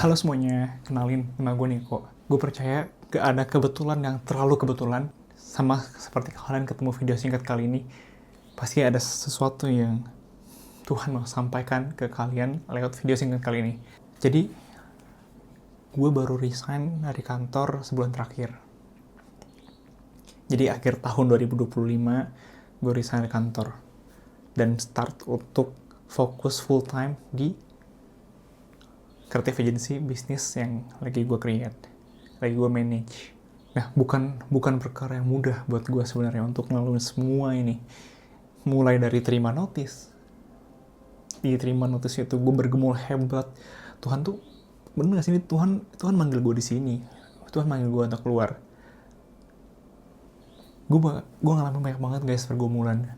Halo semuanya, kenalin nama gue Niko. Gue percaya gak ada kebetulan yang terlalu kebetulan. Sama seperti kalian ketemu video singkat kali ini, pasti ada sesuatu yang Tuhan mau sampaikan ke kalian lewat video singkat kali ini. Jadi, gue baru resign dari kantor sebulan terakhir. Jadi akhir tahun 2025, gue resign dari kantor. Dan start untuk fokus full time di creative agency bisnis yang lagi gue create, lagi gue manage. Nah, bukan perkara yang mudah buat gue sebenarnya untuk ngelaluin semua ini. Mulai dari terima notice. Di terima notice itu gue bergumul hebat. Tuhan tuh bener gak sih, Tuhan manggil gue di sini. Tuhan manggil gue untuk keluar. Gue ngalamin banyak banget guys pergumulan.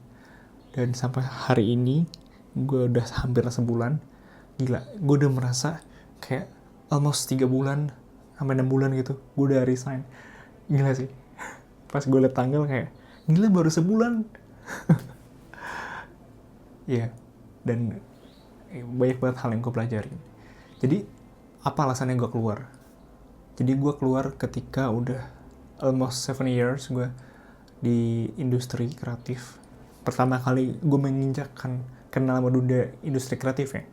Dan sampai hari ini gue udah hampir sebulan. Gila, gue udah merasa kayak almost 3 bulan sampai 6 bulan gitu gue udah resign. Gila sih, pas gue liat tanggal kayak gila baru sebulan. Ya, dan banyak banget hal yang gue pelajarin. Jadi apa alasannya gue keluar? Jadi gue keluar ketika udah almost 7 years gue di industri kreatif. Pertama kali gue menginjakkan kenal sama dunia industri kreatif ya.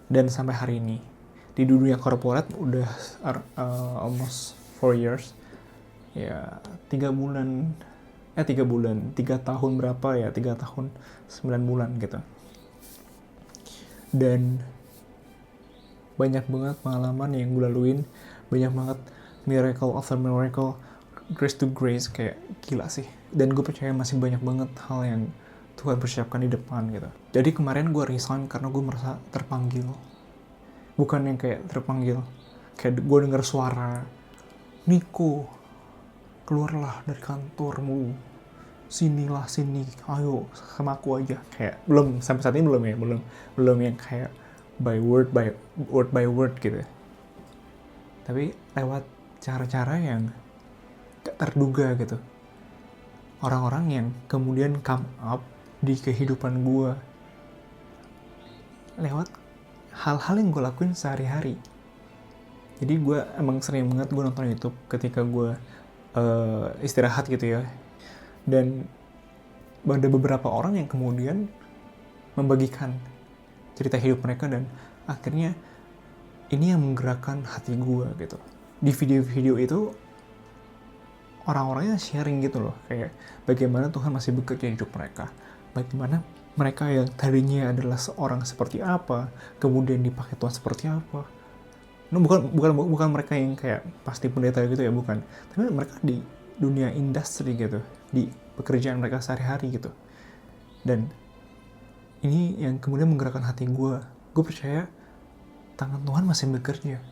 Dan sampai hari ini di dunia corporate udah almost 4 years. Ya 3 tahun berapa ya, 3 tahun 9 bulan gitu. Dan banyak banget pengalaman yang gue laluin, banyak banget miracle after miracle, grace to grace, kayak gila sih. Dan gue percaya masih banyak banget hal yang Tuhan persiapkan di depan gitu. Jadi kemarin gue resign karena gue merasa terpanggil. Bukan yang kayak terpanggil, kayak gue dengar suara, Niko, keluarlah dari kantormu, sini, ayo sama aku aja. Kayak belum, sampai saat ini belum yang kayak word by word gitu. Tapi lewat cara-cara yang gak terduga gitu. Orang-orang yang kemudian come up di kehidupan gue lewat hal-hal yang gue lakuin sehari-hari. Jadi gue emang sering banget gue nonton YouTube ketika gue istirahat gitu ya. Dan ada beberapa orang yang kemudian membagikan cerita hidup mereka, dan akhirnya ini yang menggerakkan hati gue gitu. Di video-video itu orang-orangnya sharing gitu loh, kayak bagaimana Tuhan masih bekerja di hidup mereka, bagaimana mereka yang tadinya adalah seorang seperti apa, kemudian dipakai Tuhan seperti apa. Nah, bukan mereka yang kayak pasti pendeta gitu ya, bukan. Tapi mereka di dunia industri gitu, di pekerjaan mereka sehari-hari gitu. Dan ini yang kemudian menggerakkan hati gue. Gue percaya tangan Tuhan masih bekerja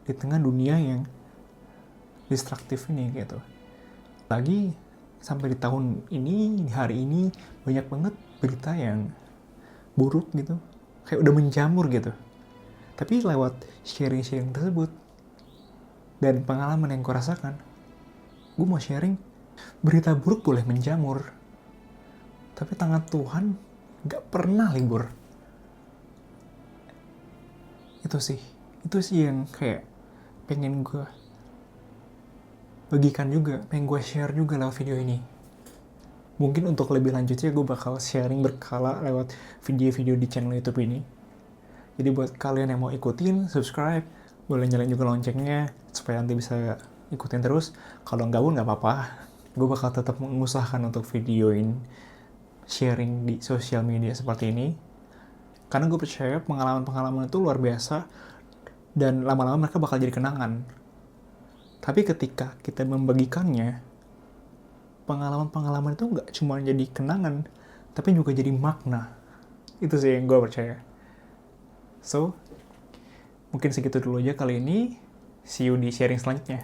di tengah dunia yang distraktif ini gitu. Lagi sampai di tahun ini, di hari ini, banyak banget berita yang buruk gitu, kayak udah menjamur gitu. Tapi lewat sharing-sharing tersebut dan pengalaman yang gue rasakan, gue mau sharing, berita buruk boleh menjamur, tapi tangan Tuhan gak pernah libur. Itu sih yang kayak pengen gue bagikan juga, pengen gue share juga lewat video ini. Mungkin untuk lebih lanjutnya gue bakal sharing berkala lewat video-video di channel YouTube ini. Jadi buat kalian yang mau ikutin, subscribe, boleh nyalain juga loncengnya supaya nanti bisa ikutin terus. Kalau enggak pun nggak apa-apa, gue bakal tetap mengusahakan untuk videoin sharing di sosial media seperti ini. Karena gue percaya pengalaman-pengalaman itu luar biasa dan lama-lama mereka bakal jadi kenangan. Tapi ketika kita membagikannya, pengalaman-pengalaman itu nggak cuma jadi kenangan, tapi juga jadi makna. Itu sih yang gue percaya. So, mungkin segitu dulu aja kali ini. See you di sharing selanjutnya.